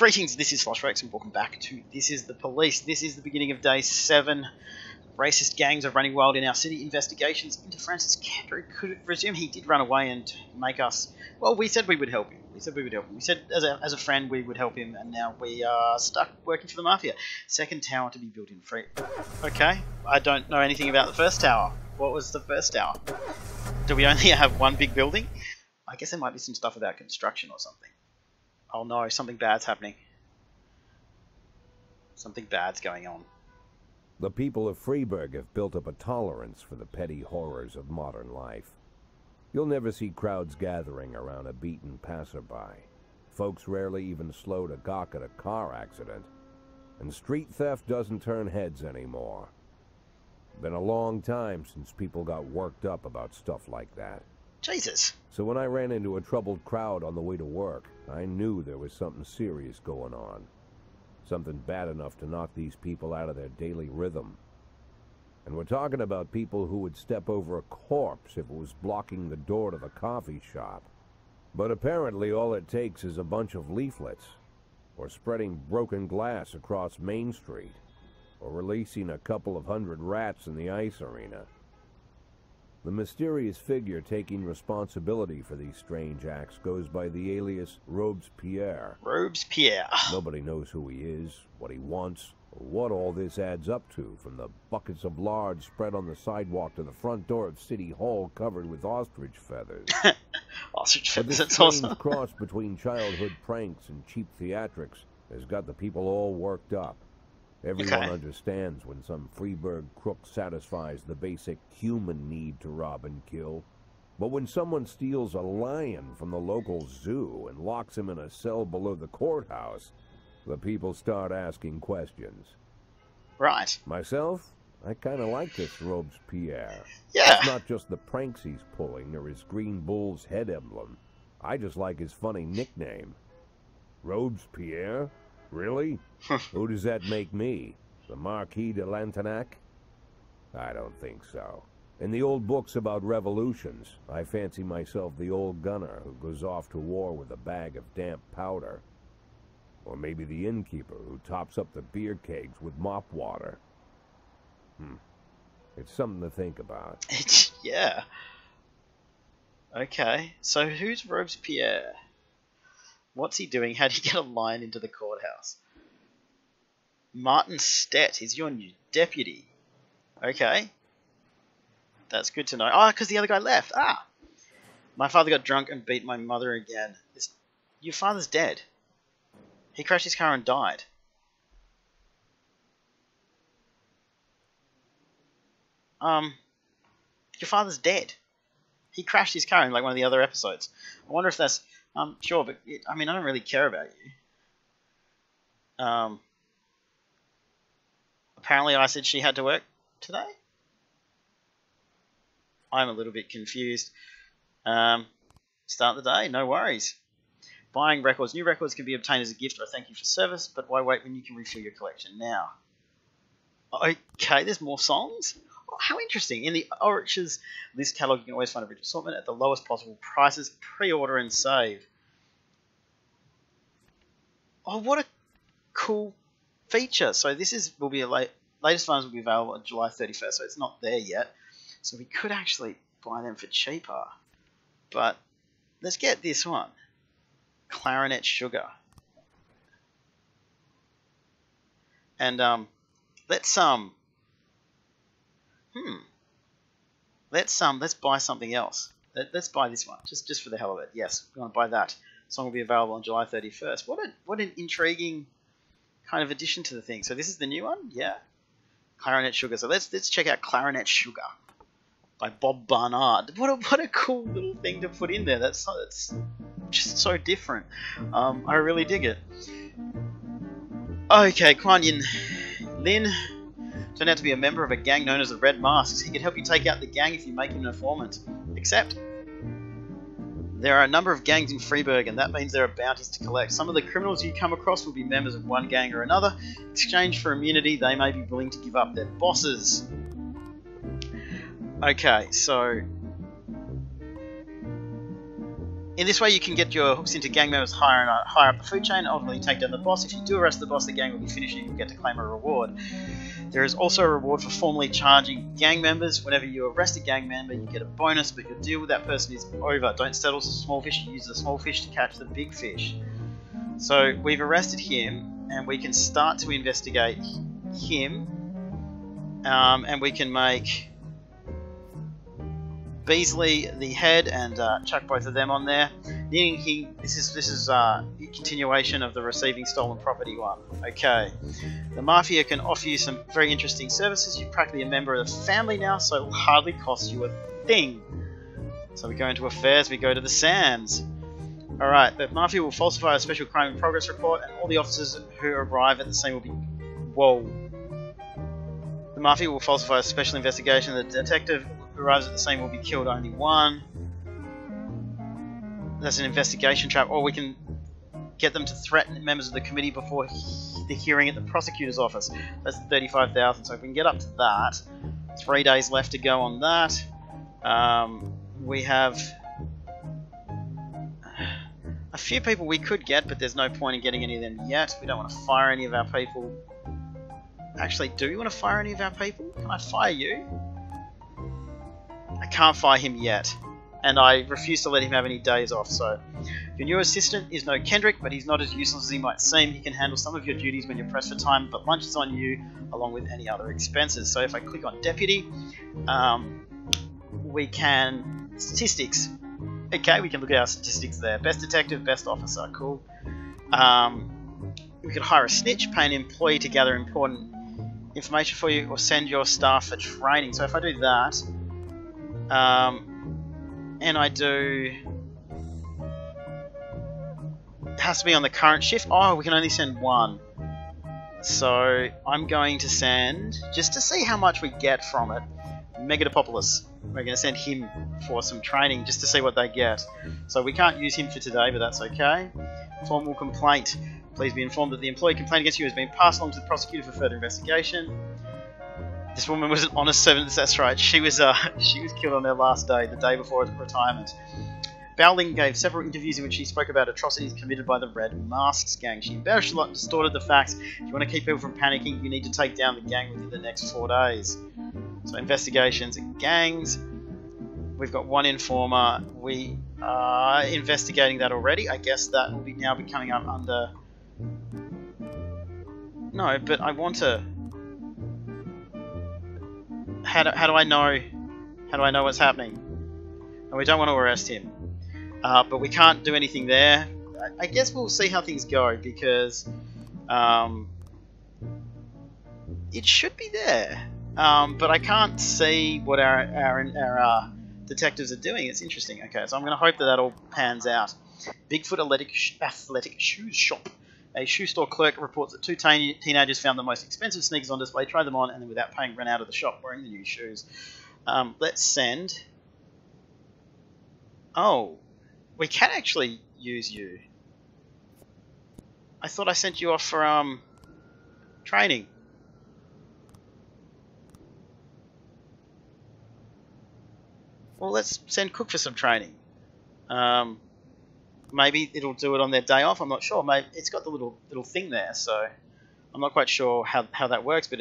Greetings, this is Slosh and welcome back to This is the Police. This is the beginning of day 7. Racist gangs are running wild in our city. Investigations into Francis Kendrick could resume. He did run away and make us... Well, we said we would help him. We said as a friend we would help him, and now we are stuck working for the mafia. Second tower to be built in Freeburg. Okay, I don't know anything about the first tower. What was the first tower? Do we only have one big building? I guess there might be some stuff about construction or something. Oh no, something bad's happening. Something bad's going on. The people of Freeburg have built up a tolerance for the petty horrors of modern life. You'll never see crowds gathering around a beaten passerby. Folks rarely even slow to gawk at a car accident. And street theft doesn't turn heads anymore. Been a long time since people got worked up about stuff like that. Jesus. So when I ran into a troubled crowd on the way to work, I knew there was something serious going on. Something bad enough to knock these people out of their daily rhythm. And we're talking about people who would step over a corpse if it was blocking the door to the coffee shop. But apparently all it takes is a bunch of leaflets, or spreading broken glass across Main Street, or releasing a couple of hundred rats in the ice arena. The mysterious figure taking responsibility for these strange acts goes by the alias Robespierre. Robespierre. Nobody knows who he is, what he wants, or what all this adds up to, from the buckets of lard spread on the sidewalk to the front door of City Hall covered with ostrich feathers. Ostrich feathers, But that's this strange awesome. cross between childhood pranks and cheap theatrics has got the people all worked up. Everyone understands when some Freeburg crook satisfies the basic human need to rob and kill. But when someone steals a lion from the local zoo and locks him in a cell below the courthouse, the people start asking questions. Right. Myself, I kind of like this Robespierre. Yeah. It's not just the pranks he's pulling or his green bull's head emblem. I just like his funny nickname. Robespierre? Really? Who does that make me? The Marquis de Lantenac? I don't think so. In the old books about revolutions, I fancy myself the old gunner who goes off to war with a bag of damp powder. Or maybe the innkeeper who tops up the beer kegs with mop water. It's something to think about. Yeah. Okay, so who's Robespierre? What's he doing? How did he get a line into the courthouse? Martin Stett, he's your new deputy. Okay. That's good to know. Oh, because the other guy left. Ah! My father got drunk and beat my mother again. Your father's dead. He crashed his car and died. Your father's dead. He crashed his car in like one of the other episodes. I wonder if that's... sure, but I mean, I don't really care about you. Apparently I said she had to work today? I'm a little bit confused. Start the day, no worries. Buying records. New records can be obtained as a gift or a thank you for service, but why wait when you can refill your collection now? Okay, there's more songs? Oh, how interesting. In the Orchard's list catalog, you can always find a rich assortment at the lowest possible prices. Pre-order and save. Oh, what a cool feature. So this will be latest ones will be available on July 31st, so it's not there yet. So we could actually buy them for cheaper. But let's get this one. Clarinet Sugar. And let's buy something else. Let's buy this one, just for the hell of it. Yes, we want to buy that. Song will be available on July 31st. What an intriguing kind of addition to the thing. So this is the new one, yeah. Clarinet Sugar. So let's check out Clarinet Sugar by Bob Barnard. What a cool little thing to put in there. That's just so different. I really dig it. Okay, Kuan Yin Lin turned out to be a member of a gang known as the Red Masks. He can help you take out the gang if you make him an informant. Except there are a number of gangs in Freeburg, and that means there are bounties to collect. Some of the criminals you come across will be members of one gang or another. In exchange for immunity, they may be willing to give up their bosses. Okay, so In this way, you can get your hooks into gang members higher up the food chain, and ultimately take down the boss. If you do arrest the boss, the gang will be finished and you get to claim a reward. There is also a reward for formally charging gang members. Whenever you arrest a gang member, you get a bonus, but your deal with that person is over. Don't settle for small fish, use the small fish to catch the big fish. So we've arrested him, and we can start to investigate him, and we can make Beasley the head and chuck both of them on there. This is a continuation of the receiving stolen property one. Okay, the mafia can offer you some very interesting services. You're practically a member of the family now, so it will hardly cost you a thing. So we go into affairs. We go to the Sands. All right, the mafia will falsify a special crime in progress report, and all the officers who arrive at the scene will be The mafia will falsify a special investigation. The detective who arrives at the scene will be killed. Only one. That's an investigation trap. Or we can get them to threaten members of the committee before the hearing at the prosecutor's office. That's 35,000. So if we can get up to that. 3 days left to go on that. We have a few people we could get, but there's no point in getting any of them yet. We don't want to fire any of our people. Actually, do we want to fire any of our people? Can I fire you? I can't fire him yet. And I refuse to let him have any days off, so... Your new assistant is no Kendrick, but he's not as useless as he might seem. He can handle some of your duties when you're pressed for time, but lunch is on you, along with any other expenses. So if I click on Deputy, we can... Statistics. Okay, we can look at our statistics there. Best detective, best officer, cool. We could hire a snitch, pay an employee to gather important information for you, or send your staff for training. So if I do that, and I do... It has to be on the current shift. Oh, we can only send one. So I'm going to send, just to see how much we get from it, Megatopolis. We're going to send him for some training just to see what they get. So we can't use him for today, but that's okay. Formal complaint. Please be informed that the employee complaint against you has been passed along to the prosecutor for further investigation. This woman was an honest servant, that's right. She was killed on her last day, the day before retirement. Bowling gave several interviews in which she spoke about atrocities committed by the Red Masks gang. She embellished a lot and distorted the facts. If you want to keep people from panicking, you need to take down the gang within the next 4 days. So investigations and gangs. We've got one informer. We are investigating that already. I guess that will be now be coming up under... No, but I want to... How do I know? How do I know what's happening? And we don't want to arrest him. But we can't do anything there. I guess we'll see how things go, because it should be there. But I can't see what our detectives are doing. It's interesting. Okay, so I'm going to hope that all pans out. Bigfoot Athletic Shoe Shop. A shoe store clerk reports that two teenagers found the most expensive sneakers on display, tried them on, and then without paying ran out of the shop wearing the new shoes. Let's send... Oh, we can actually use you. I thought I sent you off for training. Well, let's send Cook for some training. Maybe it'll do it on their day off. I'm not sure. Maybe it's got the little thing there, so I'm not quite sure how that works. But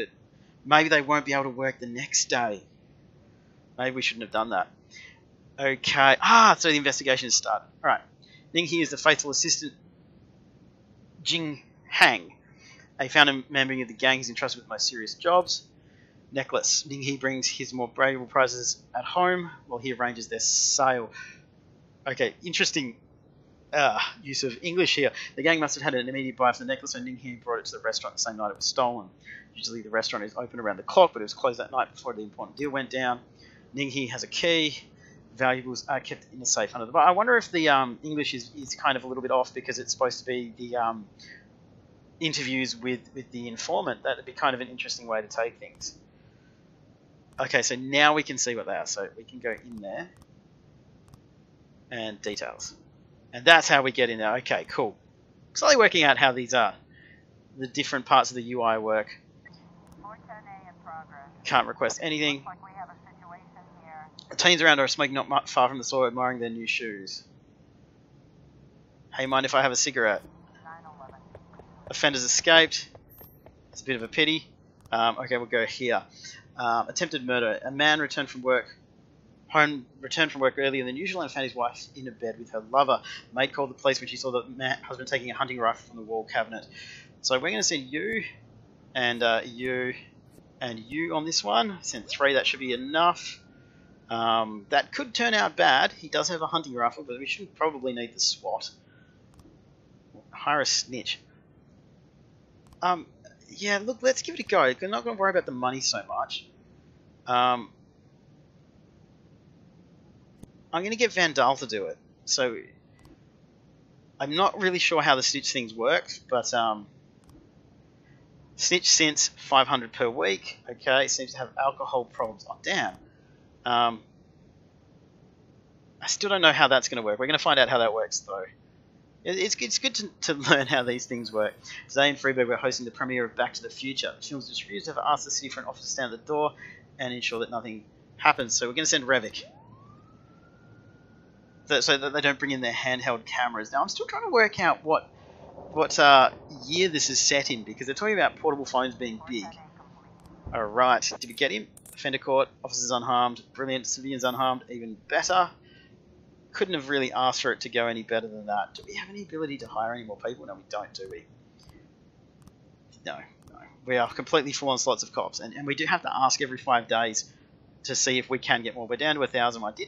maybe they won't be able to work the next day. Maybe we shouldn't have done that. Okay. So the investigation is started. All right. Ning He is the faithful assistant. Jing Hang, a founder member of the gang, is entrusted with the most serious jobs. Necklace. Ning He brings his more valuable prizes at home while he arranges their sale. Okay, interesting use of English here. The gang must have had an immediate buy for the necklace, and Ning He brought it to the restaurant the same night it was stolen. Usually the restaurant is open around the clock, but it was closed that night before the important deal went down. Ning He has a key. Valuables are kept in the safe under the bar. I wonder if the English is kind of a little bit off because it's supposed to be the interviews with the informant. That would be kind of an interesting way to take things. Okay, so now we can see what they are. So we can go in there and details. And that's how we get in there. Okay, cool. Slowly working out how these are. The different parts of the UI work. Can't request anything. The teens around are smoking not far from the store, admiring their new shoes. Hey, mind if I have a cigarette? Offenders escaped. It's a bit of a pity. Okay, we'll go here. Attempted murder. A man returned from work earlier than usual and found his wife in a bed with her lover. The maid called the police when she saw the husband taking a hunting rifle from the wall cabinet. So we're going to send you and you and you on this one. Send 3. That should be enough. That could turn out bad. He does have a hunting rifle, but we should probably need the SWAT. Hire a snitch. Yeah, look, let's give it a go. We're not going to worry about the money so much. I'm going to get Vandal to do it. So, I'm not really sure how the snitch things work, but snitch since 500 per week. Okay, seems to have alcohol problems. Oh, damn. I still don't know how that's going to work. We're going to find out how that works, though. It's good to learn how these things work. Today in Freeburg, we're hosting the premiere of Back to the Future. The film's distributors have asked the city for an officer to stand at the door and ensure that nothing happens. So we're going to send Revik, so that they don't bring in their handheld cameras. Now, I'm still trying to work out what year this is set in, because they're talking about portable phones being big. Alright, did we get him? Offender caught, officers unharmed, brilliant, civilians unharmed, even better. Couldn't have really asked for it to go any better than that. Do we have any ability to hire any more people? No, we don't, do we? No. We are completely full on slots of cops, and we do have to ask every 5 days to see if we can get more. We're down to 1,000. I did.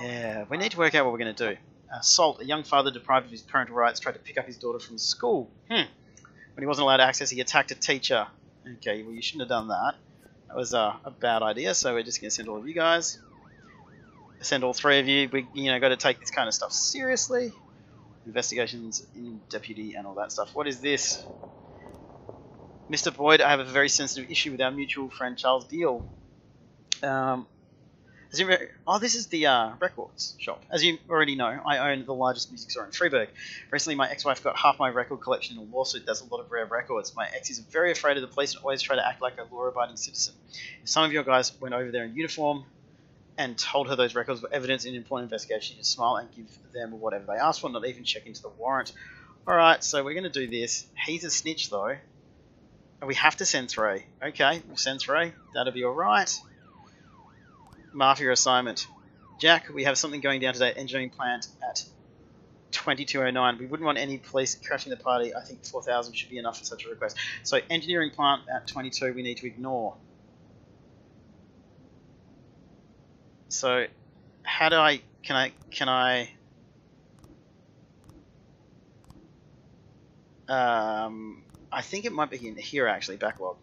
Yeah, we need to work out what we're going to do. Assault. A young father deprived of his parental rights tried to pick up his daughter from school. When he wasn't allowed access, he attacked a teacher. Okay, well, you shouldn't have done that. That was a bad idea, so we're just going to send all of you guys. Send all 3 of you. We, got to take this kind of stuff seriously. Investigations in deputy and all that stuff. What is this? Mr. Boyd, I have a very sensitive issue with our mutual friend Charles Deal. This is the records shop. As you already know, I own the largest music store in Freeburg. Recently, my ex-wife got half my record collection in a lawsuit. That's a lot of rare records. My ex is very afraid of the police and always try to act like a law-abiding citizen. If some of your guys went over there in uniform and told her those records were evidence in an important investigation, just smile and give them whatever they ask for, not even check into the warrant. Alright, so we're going to do this. He's a snitch, though. And we have to send 3. Okay, we'll send 3. That'll be alright. Mafia assignment. Jack, we have something going down today at engineering plant at 2209. We wouldn't want any police crashing the party. I think 4,000 should be enough for such a request. So engineering plant at 22 we need to ignore. So how do I I think it might be in here actually, backlog.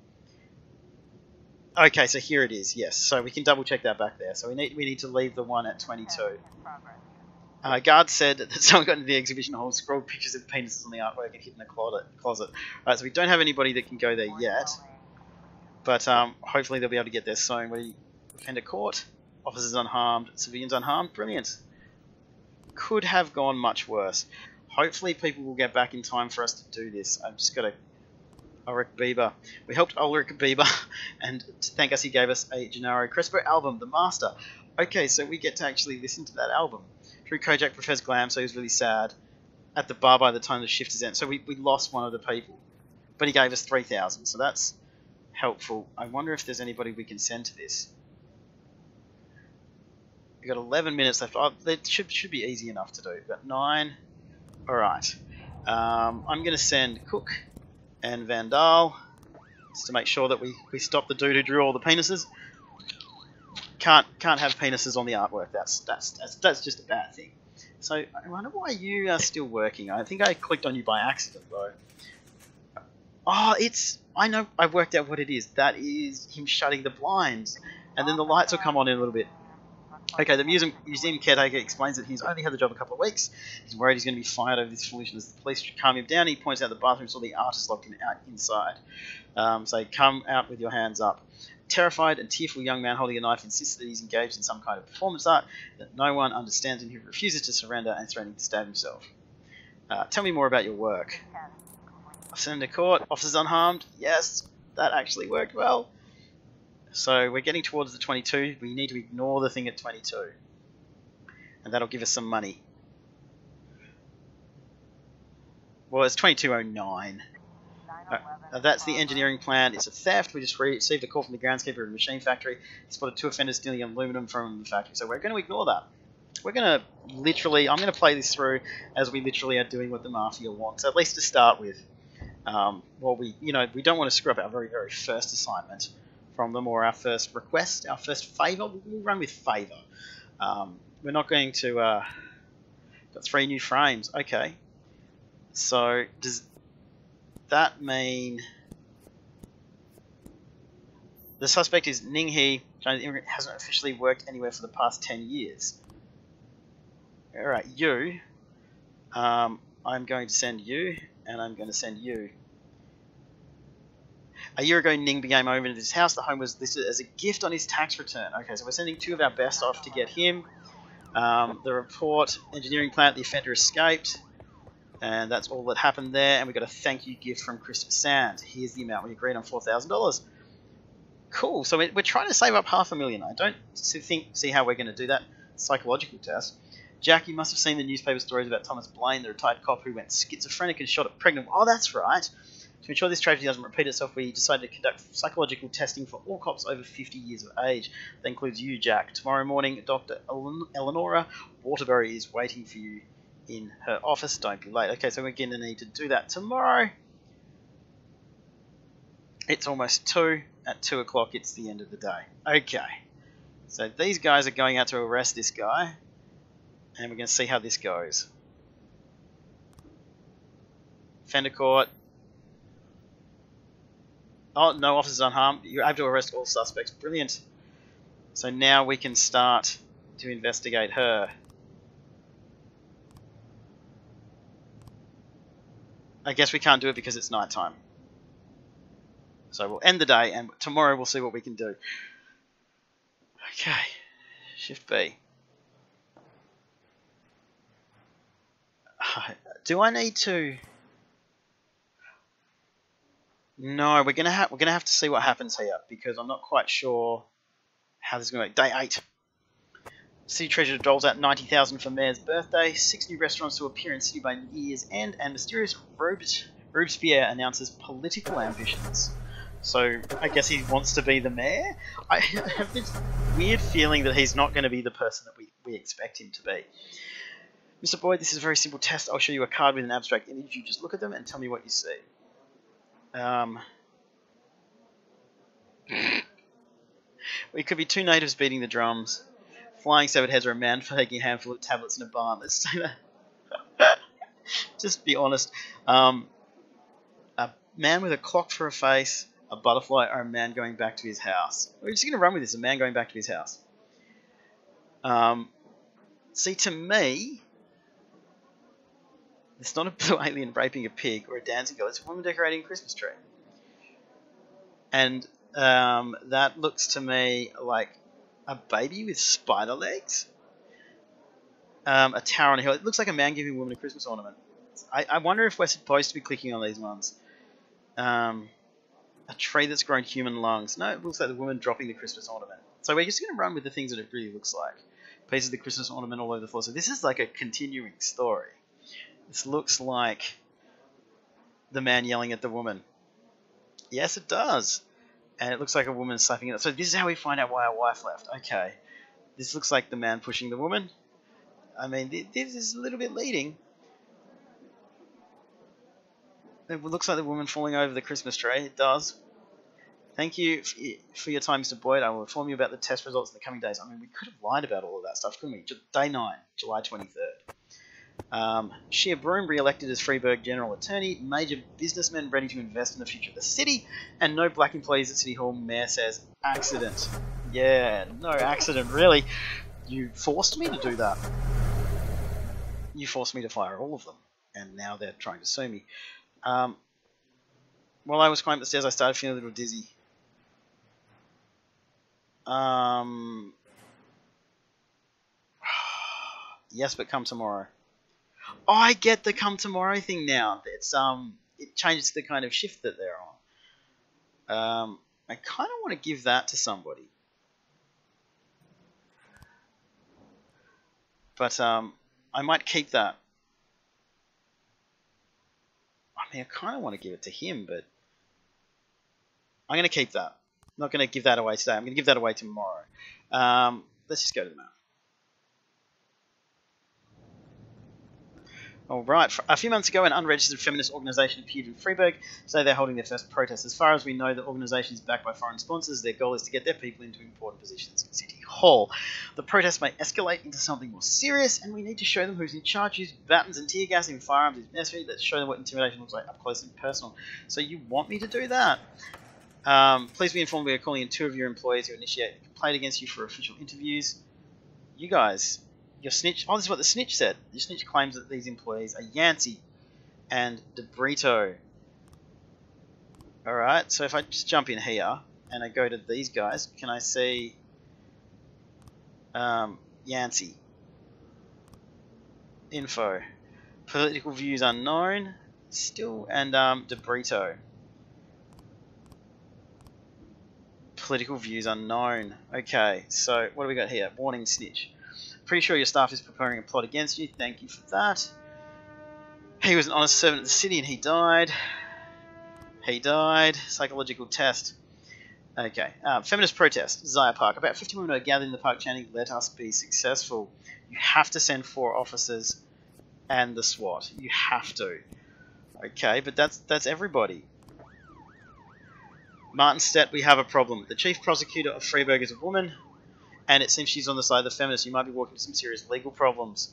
Okay, so here it is, yes. So we can double check that back there. So we need to leave the one at 22. Guard said that someone got into the exhibition hall, scrawled pictures of penises on the artwork and hid in a closet. Alright, so we don't have anybody that can go there yet. But hopefully they'll be able to get there soon. We offender caught, officers unharmed, civilians unharmed. Brilliant. Could have gone much worse. Hopefully people will get back in time for us to do this. I've just got to... Ulrich Bieber. We helped Ulrich Bieber, and to thank us he gave us a Gennaro Crespo album, The Master. Okay, so we get to actually listen to that album. Drew Kojak prefers glam, so he was really sad at the bar by the time the shift is end. So we lost one of the people, but he gave us 3,000, so that's helpful. I wonder if there's anybody we can send to this. We've got 11 minutes left. Oh, that should be easy enough to do. We've got 9. Alright. I'm going to send Cook and Vandal, just to make sure that we stop the dude who drew all the penises. Can't have penises on the artwork. That's just a bad thing. So I wonder why you are still working. I think I clicked on you by accident though. Oh, I know. I worked out what it is. That is him shutting the blinds, and then the lights will come on in a little bit. Okay, the museum caretaker explains that he's only had the job a couple of weeks. He's worried he's going to be fired over this foolishness. The police should calm him down. He points out the bathroom saw the artist locked him out inside. So come out with your hands up. Terrified and tearful young man holding a knife insists that he's engaged in some kind of performance art that no one understands, and he refuses to surrender and threatening to stab himself. Tell me more about your work. I've sent him to court. Officers unharmed. Yes, that actually worked well. So we're getting towards the 22. We need to ignore the thing at 22. And that'll give us some money. Well, it's 2209. That's the engineering plant. It's a theft. We just received a call from the groundskeeper of the machine factory. He spotted 2 offenders stealing aluminum from the factory. So we're going to ignore that. We're going to literally... I'm going to play this through as we literally are doing what the Mafia wants, at least to start with. Well, we don't want to screw up our very, very first assignment from them, or our first request, our first favour. We'll run with favour. We're not going to... got 3 new frames. Okay. So, does that mean... The suspect is Ning He, Chinese immigrant, hasn't officially worked anywhere for the past 10 years. Alright, you. I'm going to send you, and I'm going to send you. A year ago, Ning became over into this house. The home was listed as a gift on his tax return. Okay, so we're sending 2 of our best off to get him. The report, engineering plant, the offender escaped. And that's all that happened there. And we got a thank you gift from Christopher Sand. Here's the amount we agreed on, $4,000. Cool. So we're trying to save up $500,000. I don't see how we're going to do that. Psychological test. Jack, you must have seen the newspaper stories about Thomas Blaine, the retired cop who went schizophrenic and shot a pregnant... Oh, that's right. To ensure this tragedy doesn't repeat itself, we decided to conduct psychological testing for all cops over 50 years of age. That includes you, Jack. Tomorrow morning, Dr. Eleonora Waterbury is waiting for you in her office. Don't be late. Okay, so we're going to need to do that tomorrow. It's almost 2. At 2 o'clock, it's the end of the day. Okay. So these guys are going out to arrest this guy. And we're going to see how this goes. Fender court. Oh, no officers unharmed. You're able to arrest all suspects. Brilliant. So now we can start to investigate her. I guess we can't do it because it's night time. So we'll end the day, and tomorrow we'll see what we can do. Okay. Shift B. Do I need to... No, we're gonna have to see what happens here, because I'm not quite sure how this is going to work. Day 8. City Treasurer doles out $90,000 for Mayor's birthday. 6 new restaurants to appear in City by New Year's End, and mysterious Robespierre announces political ambitions. So I guess he wants to be the mayor. I have this weird feeling that he's not going to be the person that we expect him to be. Mr. Boyd, this is a very simple test. I'll show you a card with an abstract image. You just look at them and tell me what you see. It could be 2 natives beating the drums, flying severed heads, or a man taking a handful of tablets in a barn. Let's say that. Just be honest. A man with a clock for a face, a butterfly, or a man going back to his house. We're just going to run with this. A man going back to his house. See, to me, it's not a blue alien raping a pig or a dancing girl. It's a woman decorating a Christmas tree. And that looks to me like a baby with spider legs. A tower on a hill. It looks like a man giving a woman a Christmas ornament. I wonder if we're supposed to be clicking on these ones. A tree that's grown human lungs. No, it looks like the woman dropping the Christmas ornament. So we're just going to run with the things that it really looks like. Pieces of the Christmas ornament all over the floor. So this is like a continuing story. This looks like the man yelling at the woman. Yes, it does. And it looks like a woman slapping it. So this is how we find out why our wife left. Okay. This looks like the man pushing the woman. I mean, this is a little bit leading. It looks like the woman falling over the Christmas tree. It does. Thank you for your time, Mr. Boyd. I will inform you about the test results in the coming days. I mean, we could have lied about all of that stuff, couldn't we? Day 9, July 23rd. Shea Broom re-elected as Freeburg General Attorney. Major businessmen ready to invest in the future of the city. And no black employees at City Hall. Mayor says accident. Yeah, no accident, really. You forced me to do that. You forced me to fire all of them. And now they're trying to sue me. While I was climbing the stairs, I started feeling a little dizzy. Yes, but come tomorrow. Oh, I get the come tomorrow thing now. It's it changes to the kind of shift that they're on. I kind of want to give that to somebody. But I might keep that. I mean, I kind of want to give it to him, but I'm going to keep that. I'm not going to give that away today. I'm going to give that away tomorrow. Let's just go to the map. Alright, a few months ago an unregistered feminist organisation appeared in Freeburg, so they're holding their first protest. As far as we know, the organisation is backed by foreign sponsors. Their goal is to get their people into important positions in City Hall. The protest may escalate into something more serious, and we need to show them who's in charge, use batons and tear gas and firearms is necessary. Let's show them what intimidation looks like up close and personal. So you want me to do that? Please be informed we are calling in 2 of your employees who initiate a complaint against you for official interviews. You guys... Your snitch... Oh, this is what the snitch said. Your snitch claims that these employees are Yancey and DeBrito. Alright, so if I just jump in here and I go to these guys, can I see Yancey? Info. Political views unknown. Still, and DeBrito. Political views unknown. Okay, so what do we got here? Warning snitch. Pretty sure your staff is preparing a plot against you. Thank you for that. He was an honest servant of the city and he died. He died. Psychological test. Okay. Feminist protest. Zaya Park. About 50 women are gathered in the park chanting, "Let us be successful." You have to send 4 officers and the SWAT. You have to. Okay, but that's everybody. Martinstedt, we have a problem. The chief prosecutor of Freeburg is a woman. And it seems she's on the side of the feminists. You might be walking into some serious legal problems.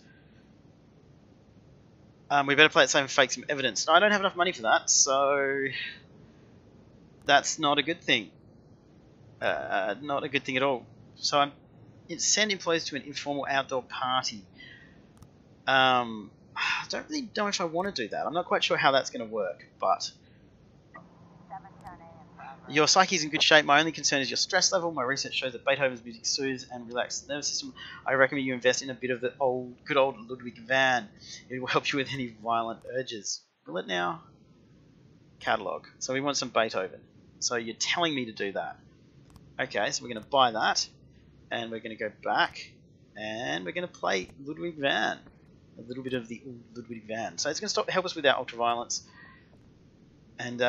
We better play it safe and fake some evidence. No, I don't have enough money for that, so... That's not a good thing. Not a good thing at all. So I'm... Send employees to an informal outdoor party. I don't really know if I want to do that. I'm not quite sure how that's going to work, but... Your psyche is in good shape. My only concern is your stress level. My research shows that Beethoven's music soothes and relaxes the nervous system. I recommend you invest in a bit of the good old Ludwig van. It will help you with any violent urges. Will it now? Catalogue. So we want some Beethoven. So you're telling me to do that. Okay, so we're going to buy that. And we're going to go back. And we're going to play Ludwig van. A little bit of the Ludwig van. So it's going to help us with our ultraviolence. And,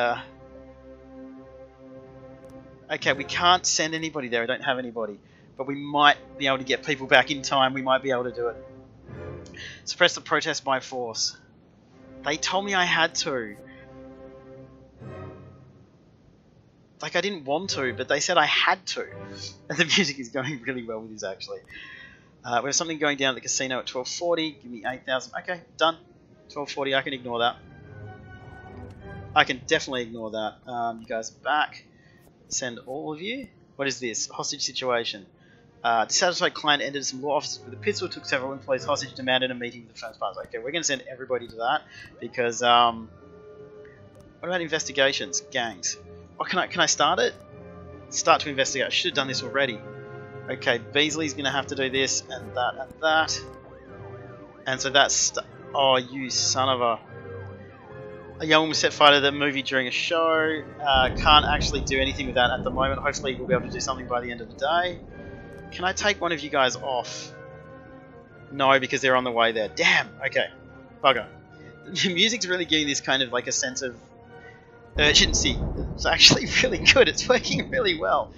okay, we can't send anybody there. I don't have anybody. But we might be able to get people back in time. We might be able to do it. Suppress the protest by force. They told me I had to. Like, I didn't want to, but they said I had to. And the music is going really well with this, actually. We have something going down at the casino at 12:40. Give me 8,000. Okay, done. 12:40. I can ignore that. I can definitely ignore that. You guys are back. Send all of you. What is this? Hostage situation. Dissatisfied client entered some law offices with a pistol, took several employees hostage, demanded a meeting with the firm's partners. Okay, we're going to send everybody to that because what about investigations? Gangs. Oh, can I start it? Start to investigate. I should have done this already. Okay, Beasley's going to have to do this and that and that. And so that's... Oh, you son of a... A young woman set fire to the movie during a show. Can't actually do anything with that at the moment. Hopefully we'll be able to do something by the end of the day. Can I take one of you guys off? No, because they're on the way there. Damn! Okay. Bugger. The music's really giving this kind of like a sense of urgency. It's actually really good. It's working really well.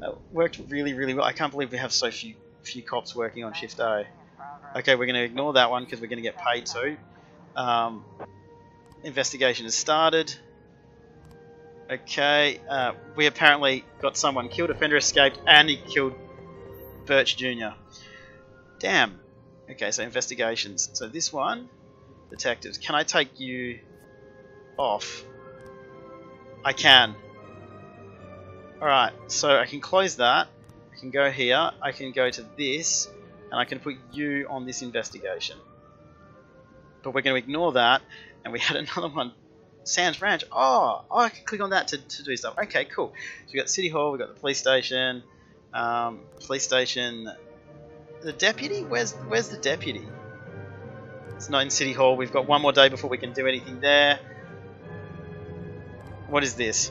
It worked really, really well. I can't believe we have so few cops working on shift A. Okay, we're going to ignore that one because we're going to get paid too. Investigation has started. Okay, we apparently got someone killed, offender escaped, and he killed Birch Jr. Damn. Okay, so investigations. So this one, detectives. Can I take you off? I can. Alright, so I can close that. I can go here. I can go to this. And I can put you on this investigation. But we're going to ignore that. And we had another one. Sands Ranch. Oh, I can click on that to do stuff. Okay, cool. So we got City Hall. We got the police station. Police station. The deputy? Where's the deputy? It's not in City Hall. We've got one more day before we can do anything there. What is this?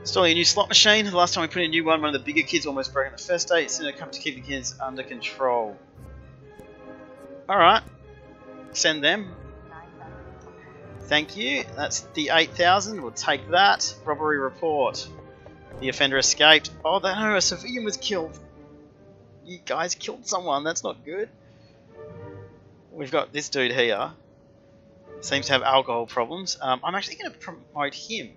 Installing a new slot machine. The last time we put in a new one of the bigger kids almost broke on the first day. It's going to come to keep the kids under control. Alright. Send them. Thank you. That's the 8,000. We'll take that. Robbery report. The offender escaped. Oh, no, a civilian was killed. You guys killed someone. That's not good. We've got this dude here. Seems to have alcohol problems. I'm actually going to promote him.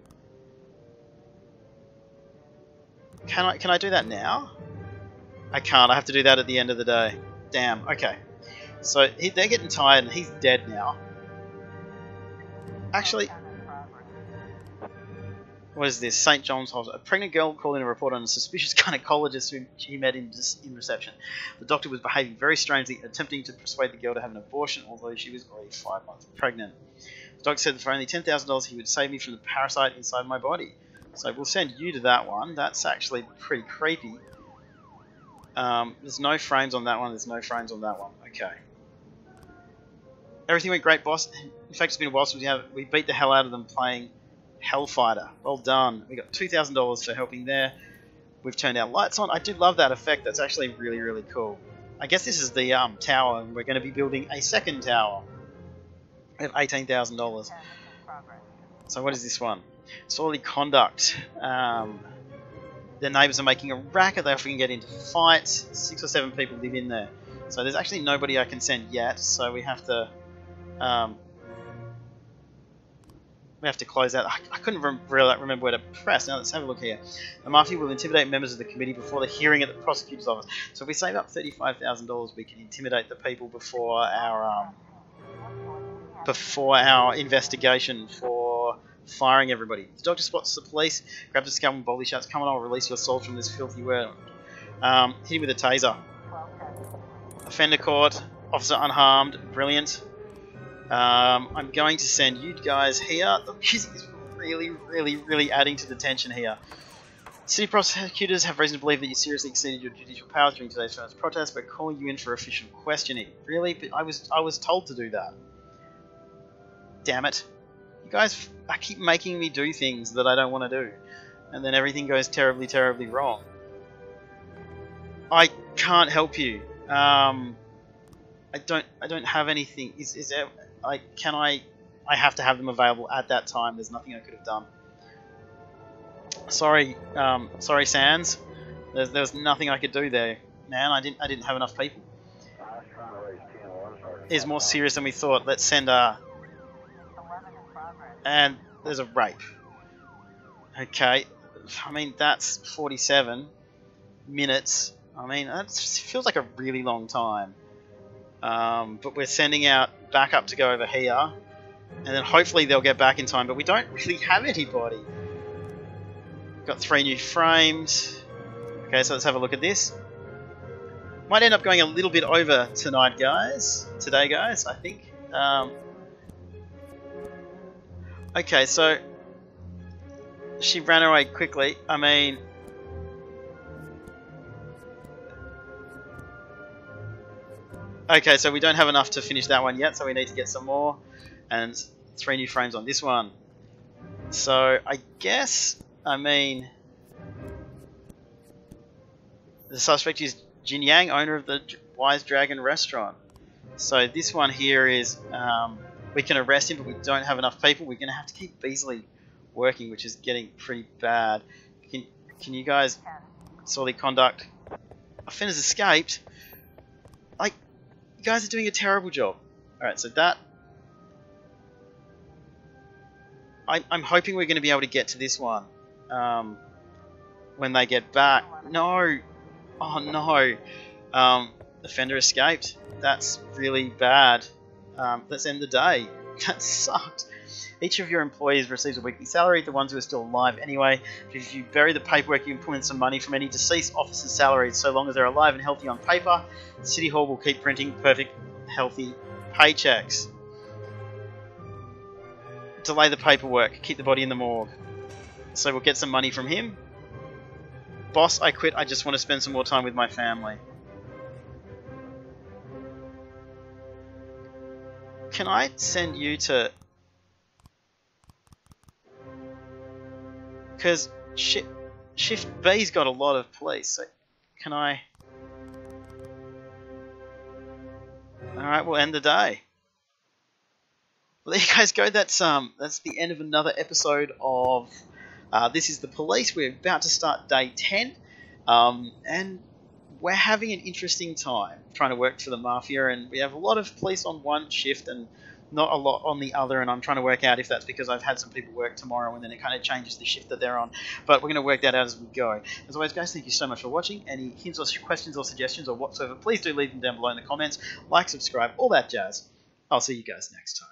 Can I do that now? I can't. I have to do that at the end of the day. Damn. Okay. So they're getting tired and he's dead now. Actually, what is this? St. John's Hospital. A pregnant girl called in a report on a suspicious gynecologist whom she met in reception. The doctor was behaving very strangely, attempting to persuade the girl to have an abortion, although she was already 5 months pregnant. The doctor said that for only $10,000 he would save me from the parasite inside my body. So we'll send you to that one. That's actually pretty creepy. There's no frames on that one. There's no frames on that one. Okay. Everything went great, boss. In fact, it's been a while since we beat the hell out of them playing Hellfighter. Well done. We got $2,000 for helping there. We've turned our lights on. I do love that effect. That's actually really, really cool. I guess this is the tower, and we're going to be building a second tower. We have $18,000. So what is this one? Disorderly conduct. Their neighbours are making a racket. They often get into fights. 6 or 7 people live in there. So there's actually nobody I can send yet. So we have to close that. I couldn't remember where to press. Now let's have a look here. The mafia will intimidate members of the committee before the hearing at the prosecutor's office. So if we save up $35,000, we can intimidate the people before our investigation for firing everybody. The doctor spots the police, grabs a scalpel and boldly shouts, "Come on, I'll release your soul from this filthy world." Hit him with a taser. Offender caught, officer unharmed, brilliant. I'm going to send you guys here. The music is really, really, really adding to the tension here. City prosecutors have reason to believe that you seriously exceeded your judicial powers during today's first protest by calling you in for official questioning. Really? But I was told to do that. Damn it. You guys keep making me do things that I don't want to do. And then everything goes terribly, terribly wrong. I can't help you. I don't have anything. Is there... I have to have them available at that time. There's nothing I could have done. Sorry, Sans. There's nothing I could do there, man. I didn't have enough people. It's more serious than we thought. Let's send and there's a rape. Okay, I mean that's 47 minutes. I mean that feels like a really long time. But we're sending out backup to go over here, and then hopefully they'll get back in time, but we don't really have anybody. Got 3 new frames. Okay, so let's have a look at this. Might end up going a little bit over today guys, I think. Okay, so she ran away quickly. I mean, okay, so we don't have enough to finish that one yet, so we need to get some more. And 3 new frames on this one. So, I guess, I mean... the suspect is Jin Yang, owner of the Wise Dragon restaurant. So this one here is... we can arrest him, but we don't have enough people. We're going to have to keep Beasley working, which is getting pretty bad. Can you guys... disorderly conduct... offenders escaped? Like... you guys are doing a terrible job. Alright, so that... I'm hoping we're going to be able to get to this one. When they get back. No! Oh no! Offender escaped. That's really bad. Let's end the day. That sucked. Each of your employees receives a weekly salary, the ones who are still alive anyway. If you bury the paperwork, you can pull in some money from any deceased officer's salaries. So long as they're alive and healthy on paper, City Hall will keep printing perfect, healthy paychecks. Delay the paperwork, keep the body in the morgue. So we'll get some money from him. Boss, I quit, I just want to spend some more time with my family. Can I send you to... because Shift B's got a lot of police, so can I... alright, we'll end the day. Well, there you guys go. That's the end of another episode of This is the Police. We're about to start day 10, and we're having an interesting time trying to work for the Mafia, and we have a lot of police on one shift and not a lot on the other, and I'm trying to work out if that's because I've had some people work tomorrow and then it kind of changes the shift that they're on, but we're going to work that out as we go. As always, guys, thank you so much for watching. Any hints or questions or suggestions or whatsoever, please do leave them down below in the comments. Like, subscribe, all that jazz. I'll see you guys next time.